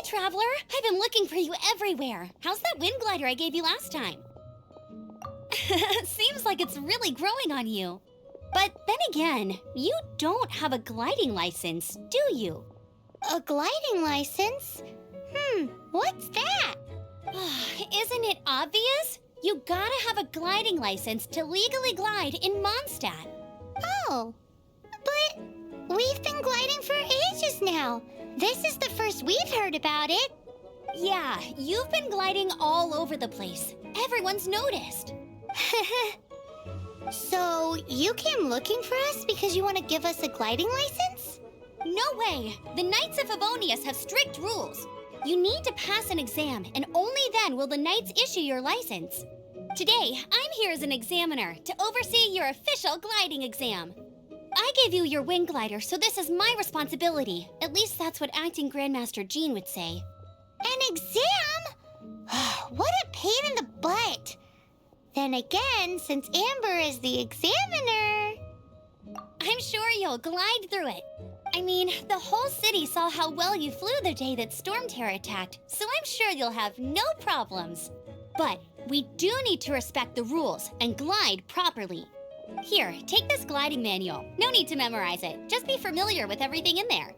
Traveler! I've been looking for you everywhere. How's that wind glider I gave you last time? Seems like it's really growing on you. But then again, you don't have a gliding license, do you? A gliding license? What's that? Isn't it obvious? You gotta have a gliding license to legally glide in Mondstadt. Oh, but we've been gliding for ages now. This is the first we've heard about it. Yeah, you've been gliding all over the place. Everyone's noticed. So, you came looking for us because you want to give us a gliding license? No way! The Knights of Favonius have strict rules. You need to pass an exam, and only then will the Knights issue your license. Today, I'm here as an examiner to oversee your official gliding exam. I gave you your wing glider, so this is my responsibility. At least that's what Acting Grandmaster Jean would say. An exam? What a pain in the butt. Then again, since Amber is the examiner... I'm sure you'll glide through it. I mean, the whole city saw how well you flew the day that Storm Terror attacked, so I'm sure you'll have no problems. But we do need to respect the rules and glide properly. Here, take this gliding manual. No need to memorize it. Just be familiar with everything in there.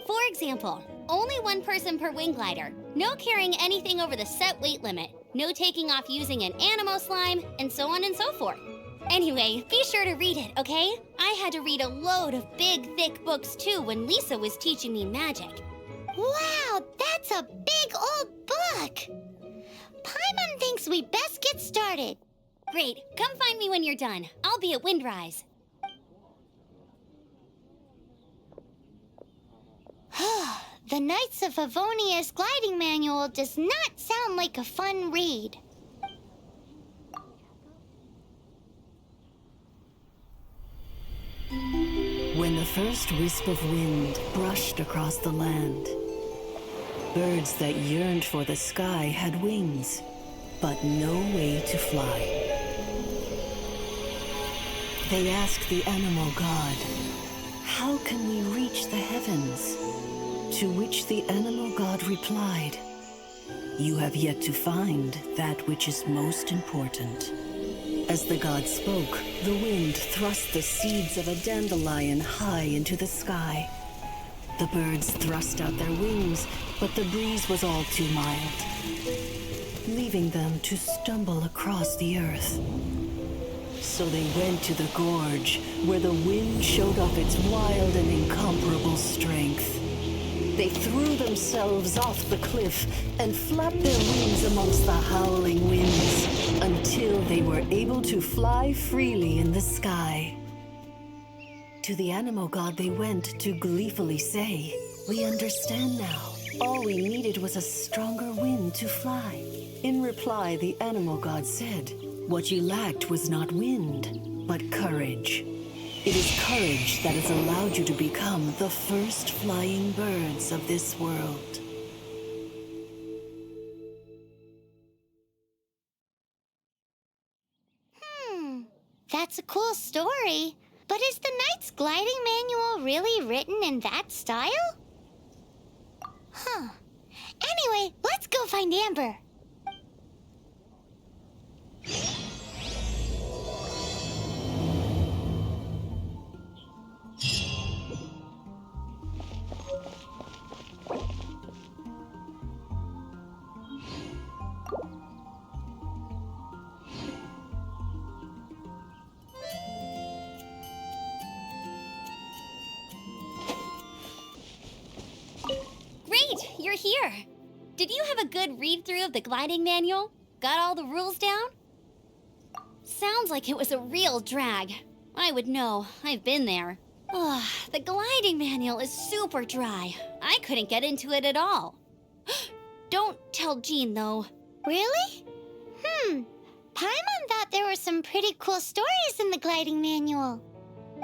For example, only one person per wing glider. No carrying anything over the set weight limit. No taking off using an animo slime, and so on and so forth. Anyway, be sure to read it, okay? I had to read a load of big, thick books too when Lisa was teaching me magic. Wow, that's a big old book! Paimon thinks we best get started. Great, come find me when you're done. I'll be at Windrise. The Knights of Favonius gliding manual does not sound like a fun read. When the first wisp of wind brushed across the land, birds that yearned for the sky had wings, but no way to fly. They asked the animal god, "How can we reach the heavens?" To which the animal god replied, "You have yet to find that which is most important." As the god spoke, the wind thrust the seeds of a dandelion high into the sky. The birds thrust out their wings, but the breeze was all too mild, leaving them to stumble across the earth. So they went to the gorge, where the wind showed off its wild and incomparable strength. They threw themselves off the cliff and flapped their wings amongst the howling winds until they were able to fly freely in the sky. To the animal god they went to gleefully say, "We understand now. All we needed was a stronger wind to fly." In reply, the animal god said, "What you lacked was not wind, but courage. It is courage that has allowed you to become the first flying birds of this world." That's a cool story. But is the Knight's gliding manual really written in that style? Anyway, let's go find Amber. You're here. Did you have a good read-through of the gliding manual? Got all the rules down? Sounds like it was a real drag. I would know. I've been there. Ugh, the gliding manual is super dry. I couldn't get into it at all. Don't tell Jean, though. Really? Paimon thought there were some pretty cool stories in the gliding manual.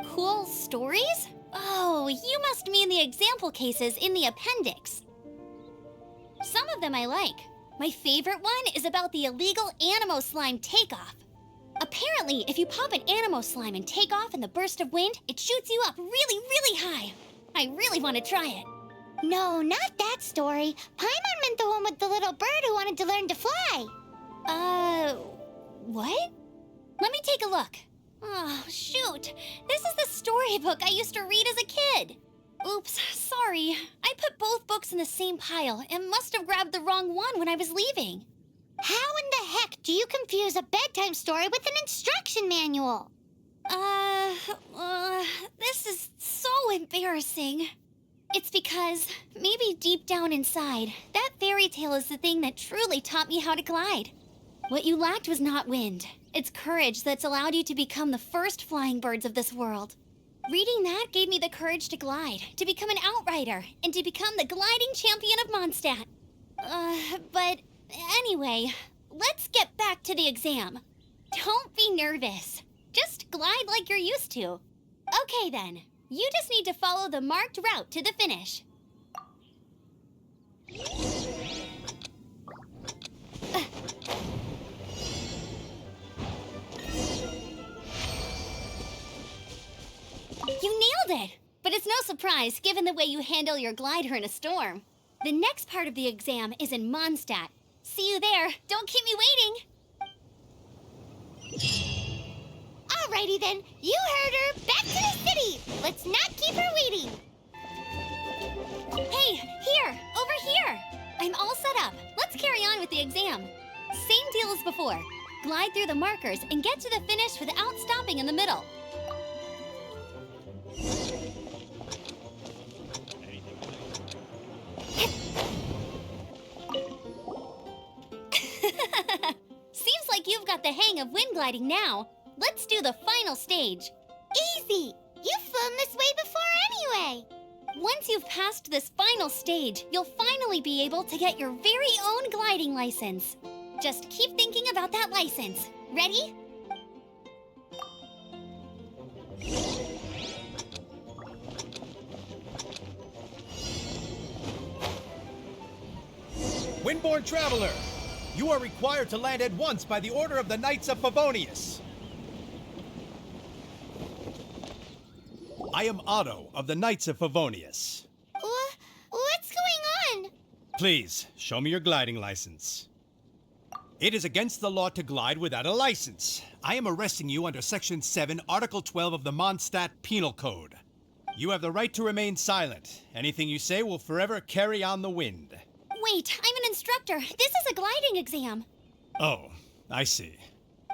Cool stories? Oh, you must mean the example cases in the appendix. Some of them I like. My favorite one is about the illegal animo slime takeoff. Apparently, if you pop an animo slime and take off in the burst of wind, it shoots you up really, really high. I really want to try it. No, not that story. Paimon meant the one with the little bird who wanted to learn to fly. What? Let me take a look. Oh, shoot. This is the storybook I used to read as a kid. Oops, sorry. I put both books in the same pile and must have grabbed the wrong one when I was leaving. How in the heck do you confuse a bedtime story with an instruction manual? This is so embarrassing. It's because, maybe deep down inside, that fairy tale is the thing that truly taught me how to glide. What you lacked was not wind. It's courage that's allowed you to become the first flying birds of this world. Reading that gave me the courage to glide, to become an outrider, and to become the gliding champion of Mondstadt. But anyway, let's get back to the exam. Don't be nervous. Just glide like you're used to. Okay then, you just need to follow the marked route to the finish. You nailed it! But it's no surprise, given the way you handle your glider in a storm. The next part of the exam is in Mondstadt. See you there. Don't keep me waiting. Alrighty then, you heard her. Back to the city. Let's not keep her waiting. Hey, here, over here. I'm all set up. Let's carry on with the exam. Same deal as before. Glide through the markers and get to the finish without stopping in the middle. Seems like you've got the hang of wind gliding now. Let's do the final stage. Easy. You've flown this way before anyway. Once you've passed this final stage, you'll finally be able to get your very own gliding license. Just keep thinking about that license. Ready? Windborne Traveler, you are required to land at once by the order of the Knights of Favonius. I am Otto of the Knights of Favonius. What's going on? Please, show me your gliding license. It is against the law to glide without a license. I am arresting you under Section 7, Article 12 of the Mondstadt Penal Code. You have the right to remain silent. Anything you say will forever carry on the wind. Wait, I'm an instructor. This is a gliding exam. Oh, I see.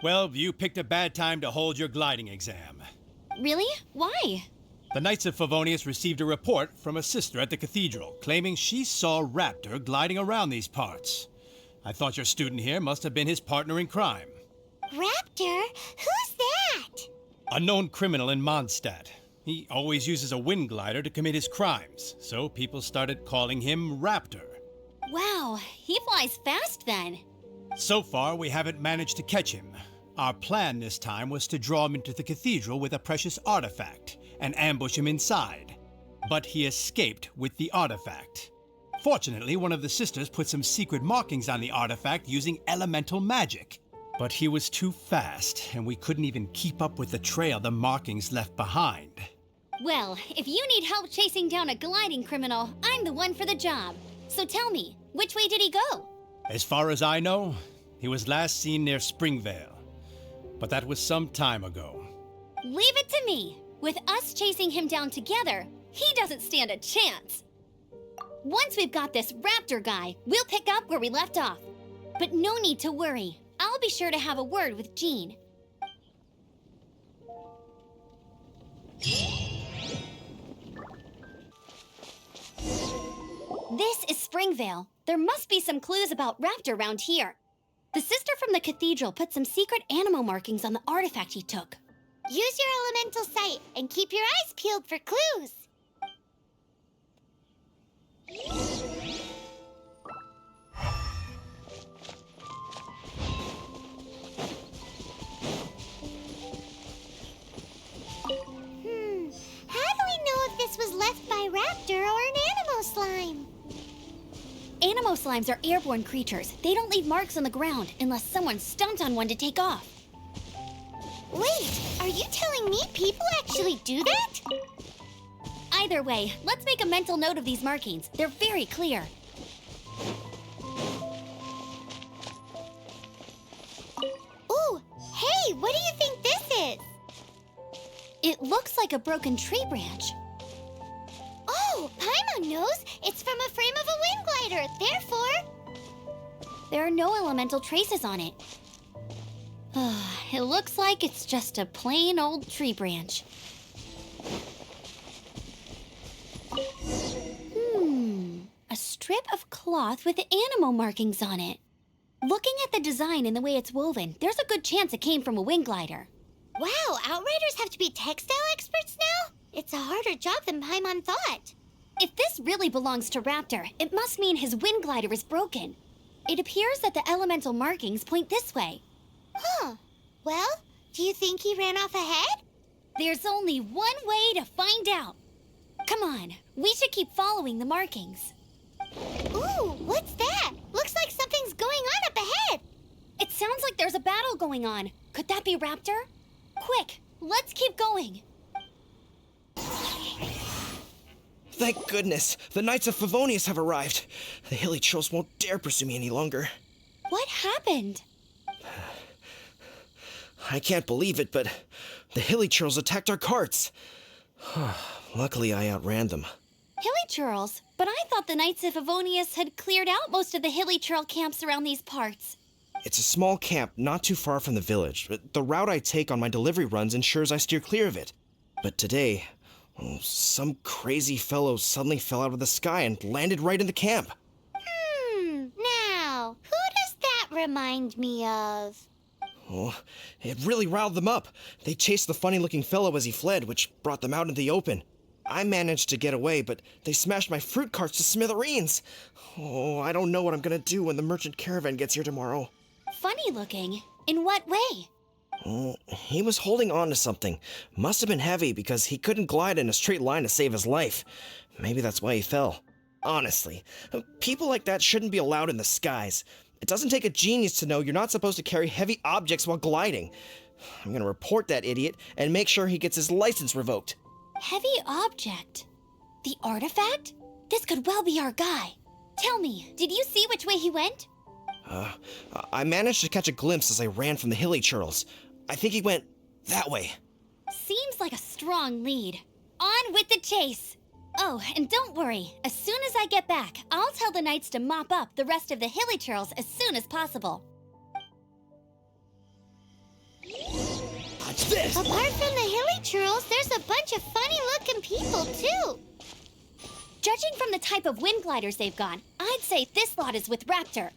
Well, you picked a bad time to hold your gliding exam. Really? Why? The Knights of Favonius received a report from a sister at the cathedral claiming she saw Raptor gliding around these parts. I thought your student here must have been his partner in crime. Raptor? Who's that? A known criminal in Mondstadt. He always uses a wind glider to commit his crimes, so people started calling him Raptor. Wow, he flies fast then. So far, we haven't managed to catch him. Our plan this time was to draw him into the cathedral with a precious artifact and ambush him inside. But he escaped with the artifact. Fortunately, one of the sisters put some secret markings on the artifact using elemental magic. But he was too fast, and we couldn't even keep up with the trail the markings left behind. Well, if you need help chasing down a gliding criminal, I'm the one for the job. So tell me, which way did he go? As far as I know, he was last seen near Springvale. But that was some time ago. Leave it to me. With us chasing him down together, he doesn't stand a chance. Once we've got this Raptor guy, we'll pick up where we left off. But no need to worry. I'll be sure to have a word with Jean. This is Springvale. There must be some clues about Raptor around here. The sister from the cathedral put some secret animal markings on the artifact he took. Use your elemental sight and keep your eyes peeled for clues. How do we know if this was left by Raptor or an animal slime? Animal slimes are airborne creatures. They don't leave marks on the ground unless someone stomped on one to take off. Wait, are you telling me people actually do that? I Either way, let's make a mental note of these markings. They're very clear. Ooh, hey, what do you think this is? It looks like a broken tree branch. Oh, Paimon knows. It's from a frame of a wind glider. Therefore, There are no elemental traces on it. It looks like it's just a plain old tree branch. A strip of cloth with animal markings on it. Looking at the design and the way it's woven, there's a good chance it came from a wind glider. wow, Outriders have to be textile experts now? It's a harder job than Paimon thought. If this really belongs to Raptor, it must mean his wind glider is broken. It appears that the elemental markings point this way. Huh. Well, do you think he ran off ahead? There's only one way to find out. Come on, we should keep following the markings. Ooh, what's that? Looks like something's going on up ahead. It sounds like there's a battle going on. Could that be Raptor? Quick, let's keep going. Thank goodness, the Knights of Favonius have arrived. The hilly trolls won't dare pursue me any longer. What happened? I can't believe it, but the hilly trolls attacked our carts. Luckily, I outran them. Hilly churls? But I thought the Knights of Favonius had cleared out most of the hilly churl camps around these parts. It's a small camp not too far from the village. The route I take on my delivery runs ensures I steer clear of it. But today, some crazy fellow suddenly fell out of the sky and landed right in the camp. Now, who does that remind me of? Oh, it really riled them up. They chased the funny-looking fellow as he fled, which brought them out in the open. I managed to get away, but they smashed my fruit carts to smithereens. Oh, I don't know what I'm gonna do when the merchant caravan gets here tomorrow. Funny looking? In what way? Oh, he was holding on to something. Must have been heavy because he couldn't glide in a straight line to save his life. Maybe that's why he fell. Honestly, people like that shouldn't be allowed in the skies. It doesn't take a genius to know you're not supposed to carry heavy objects while gliding. I'm gonna report that idiot and make sure he gets his license revoked. Heavy object? The artifact? This could well be our guy. Tell me, did you see which way he went? I managed to catch a glimpse as I ran from the hilly churls. I think he went that way. Seems like a strong lead. On with the chase! Oh, and don't worry. As soon as I get back, I'll tell the knights to mop up the rest of the hilly churls as soon as possible. Watch this! Apart from the hilly churls, there's a bunch of funny-looking people, too. Judging from the type of wind gliders they've got, I'd say this lot is with Raptor.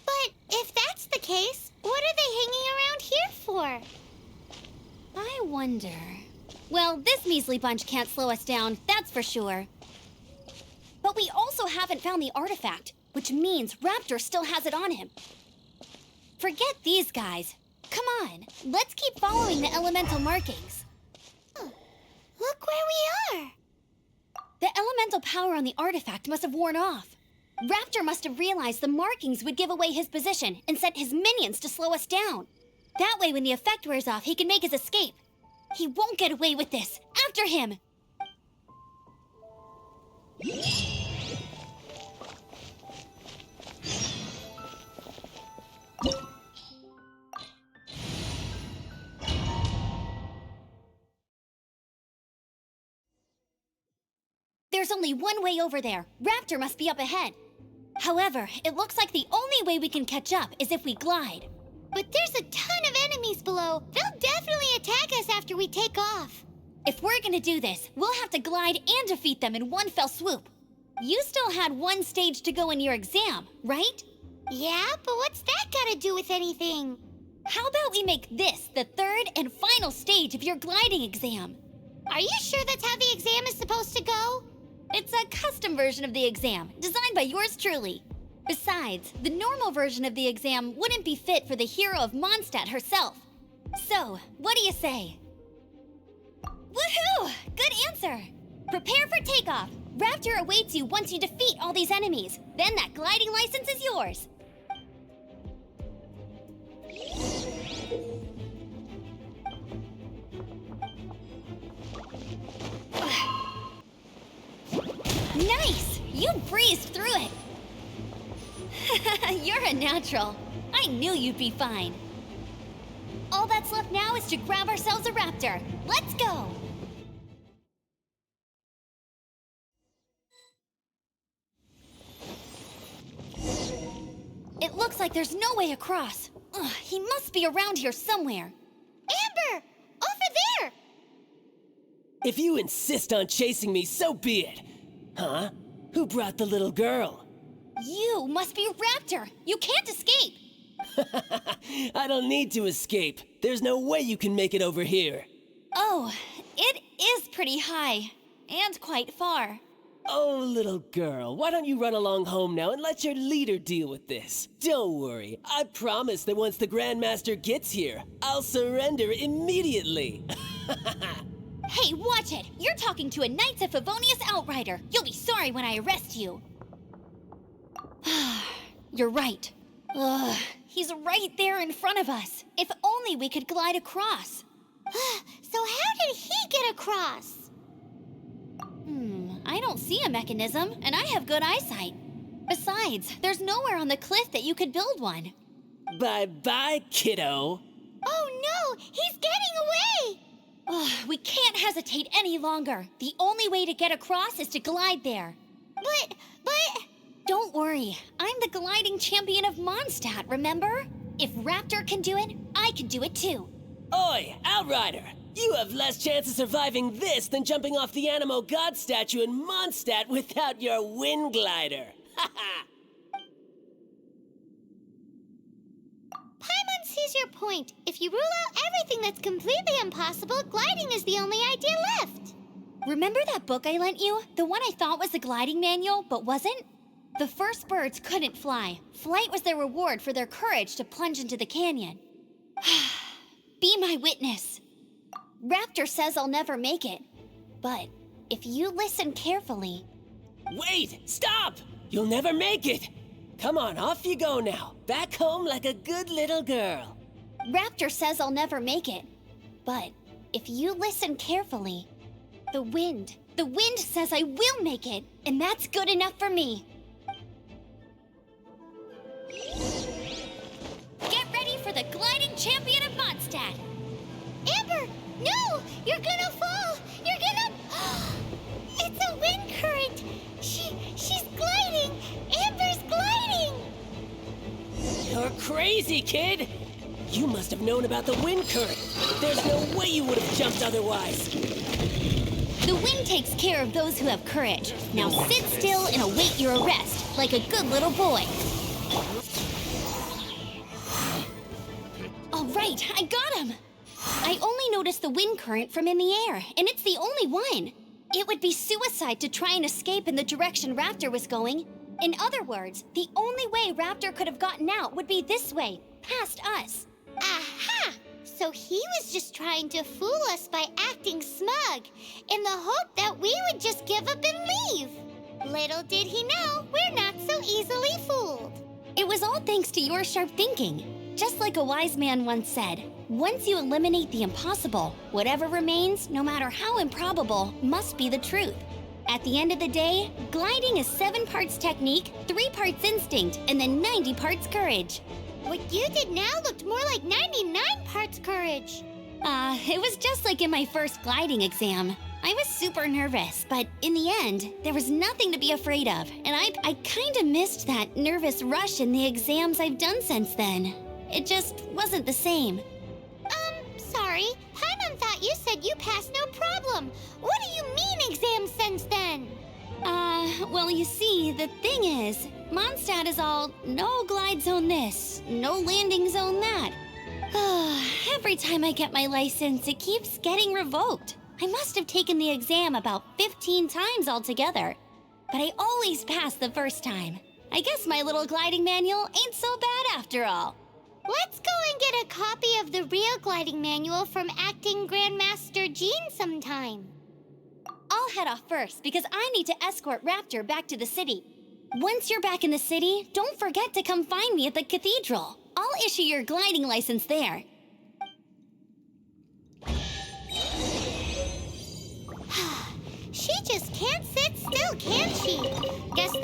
But if that's the case, what are they hanging around here for? I wonder... Well, this measly bunch can't slow us down, that's for sure. But we also haven't found the artifact, which means Raptor still has it on him. Forget these guys. Come on, let's keep following the elemental markings. Look where we are. The elemental power on the artifact must have worn off. Raptor must have realized the markings would give away his position and sent his minions to slow us down. That way, when the effect wears off, he can make his escape. He won't get away with this. After him! There's only one way over there. Raptor must be up ahead. However, it looks like the only way we can catch up is if we glide. But there's a ton of enemies below. They'll definitely attack us after we take off. If we're gonna do this, we'll have to glide and defeat them in one fell swoop. You still had one stage to go in your exam, right? Yeah, but what's that gotta do with anything? How about we make this the third and final stage of your gliding exam? Are you sure that's how the exam is supposed to go? It's a custom version of the exam, designed by yours truly. Besides, the normal version of the exam wouldn't be fit for the hero of Mondstadt herself. So, what do you say? Woohoo! Good answer! Prepare for takeoff. Raptor awaits you once you defeat all these enemies. Then that gliding license is yours. You breezed through it. You're a natural. I knew you'd be fine. All that's left now is to grab ourselves a raptor. Let's go! It looks like there's no way across. Ugh, he must be around here somewhere. Amber! Over there! If you insist on chasing me, so be it. Huh? Who brought the little girl? You must be a raptor. You can't escape. I don't need to escape. There's no way you can make it over here. Oh, it is pretty high. And quite far. Oh, little girl, why don't you run along home now and let your leader deal with this? Don't worry, I promise that once the Grandmaster gets here, I'll surrender immediately. Hey, watch it! You're talking to a Knights of Favonius Outrider. You'll be sorry when I arrest you. You're right. Ugh, he's right there in front of us. If only we could glide across. So how did he get across? I don't see a mechanism, and I have good eyesight. Besides, there's nowhere on the cliff that you could build one. Bye-bye, kiddo. Oh no, he's getting away! Ugh, we can't hesitate any longer. The only way to get across is to glide there. But... Don't worry, I'm the gliding champion of Mondstadt, remember? If Raptor can do it, I can do it too. Oi, Outrider! You have less chance of surviving this than jumping off the Animo God statue in Mondstadt without your wind glider. Ha ha! Paimon sees your point. If you rule out everything that's completely impossible, gliding is the only idea left. Remember that book I lent you? The one I thought was the gliding manual, but wasn't? The first birds couldn't fly. Flight was their reward for their courage to plunge into the canyon. Be my witness. Raptor says I'll never make it. But if you listen carefully... Wait! Stop! You'll never make it! Come on, off you go now. Back home like a good little girl. Raptor says I'll never make it. But if you listen carefully... The wind says I will make it, and that's good enough for me. Get ready for the gliding champion of Mondstadt. Amber, no! You're gonna fall! You're gonna... It's a wind current! She's gliding! Amber's gliding! You're crazy, kid! You must have known about the wind current. There's no way you would have jumped otherwise. The wind takes care of those who have courage. Now sit still and await your arrest, like a good little boy. All right, I got him! I only noticed the wind current from in the air, and it's the only one. It would be suicide to try and escape in the direction Raptor was going. In other words, the only way Raptor could have gotten out would be this way, past us. Aha! So he was just trying to fool us by acting smug, in the hope that we would just give up and leave. Little did he know, we're not so easily fooled. It was all thanks to your sharp thinking. Just like a wise man once said, once you eliminate the impossible, whatever remains, no matter how improbable, must be the truth. At the end of the day, gliding is 7 parts technique, 3 parts instinct, and then 90 parts courage. What you did now looked more like 99 parts courage. It was just like in my first gliding exam. I was super nervous, but in the end, there was nothing to be afraid of, and I kinda missed that nervous rush in the exams I've done since then. It just wasn't the same. Sorry. Paimon thought you said you passed no problem. What do you mean exam since then? Well, you see, the thing is, Mondstadt is all no glide zone this, no landing zone that. Every time I get my license, it keeps getting revoked. I must have taken the exam about 15 times altogether. But I always pass the first time. I guess my little gliding manual ain't so bad after all. Let's go and get a copy of the real gliding manual from Acting Grandmaster Jean sometime. I'll head off first because I need to escort Raptor back to the city. Once you're back in the city, don't forget to come find me at the cathedral. I'll issue your gliding license there. She just can't sit still, can she? Guess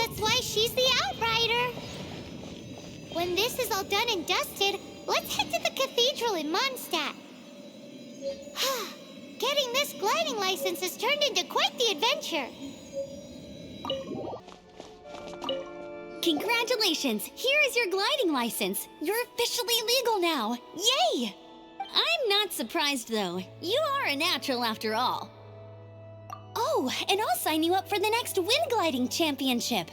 When this is all done and dusted, let's head to the cathedral in Mondstadt. Getting this gliding license has turned into quite the adventure. Congratulations! Here is your gliding license. You're officially legal now. Yay! I'm not surprised, though. You are a natural after all. Oh, and I'll sign you up for the next wind gliding championship.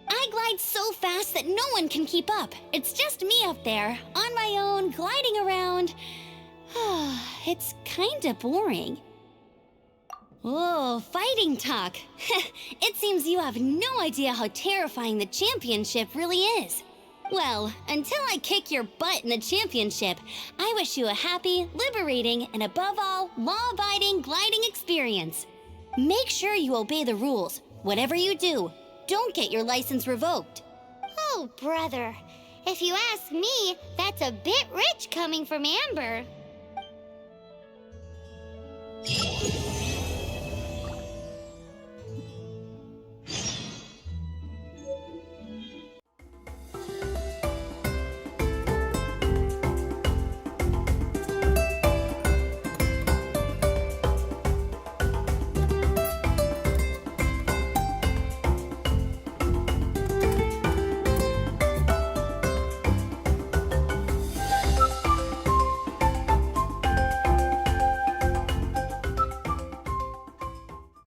I glide so fast that no one can keep up. It's just me up there, on my own, gliding around. It's kinda boring. Oh, fighting talk. It seems you have no idea how terrifying the championship really is. Well, until I kick your butt in the championship, I wish you a happy, liberating, and above all, law-abiding gliding experience. Make sure you obey the rules. Whatever you do, don't get your license revoked. Oh, brother. If you ask me, that's a bit rich coming from Amber.